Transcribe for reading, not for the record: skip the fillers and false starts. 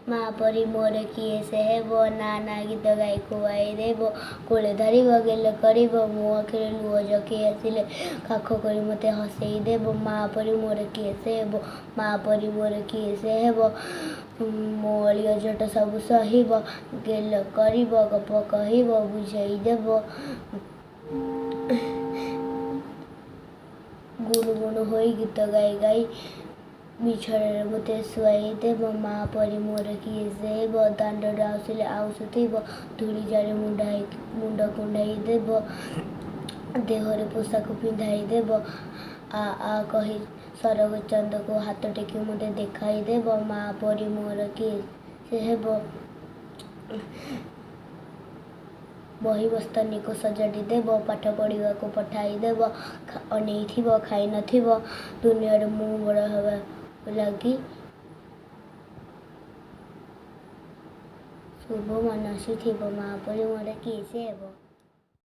ମା' ପରି ମୋର କିଏ ସେ ହେବ, ନା ଗୀତ ଗାଇ ଖୁଆଇ ଦେବ, କୋଳେ ଧରିବ ଗେଲ କରିବ, ମୋ ଆଖିରେ ଲୁହ ଜକେଇ ଆସିଲେ କାଖ କରି ମୋତେ ହସେଇ ଦେବ। ମା' ପରି ମୋର କିଏ ସେ ହେବ, ମା' ପରି ମୋର କିଏ ସେ ହେବ, ମୋ ଅଳି ଅଝଟ ସବୁ ସହିବ, ଗେଲ କରିବ ଗପ କହିବ ବୁଝେଇ ଦେବ, ଗୁଣୁଗୁଣୁ ହୋଇ ଗୀତ ଗାଇ ଗାଇ ବିଛଣାରେ ମୋତେ ଶୁଆଇ ଦେବ। ମା' ପରି ମୋର କିଏ ସେ ହେବ, ଦାଣ୍ଡରେ ଆସିଲେ ଆଉଁଶୁଥିବ, ଧୂଳି ଝାଡ଼ି ମୁଣ୍ଡ କୁଣ୍ଡାଇ ଦେବ, ଦେହରେ ପୋଷାକ ପିନ୍ଧାଇ ଦେବ, ଆ କହି ସରଗ ଚାନ୍ଦକୁ ହାତ ଟେକି ମୋତେ ଦେଖାଇ ଦେବ। ମା' ପରି ମୋର କିଏ ସେ ହେବ, ବହି ବସ୍ତାନିକୁ ସଜାଡ଼ି ଦେବ, ପାଠ ପଢ଼ିବାକୁ ପଠାଇ ଦେବ, ଅନେଇଥିବ ଖାଇ ନଥିବ, ଦୁନିଆରେ ମୁଁ ବଡ଼ ହେବା ଲାଗି ଶୁଭ ମାନସିଥିବ। ମା' ପରି ମୋର କିଏ ସେ ହେବ।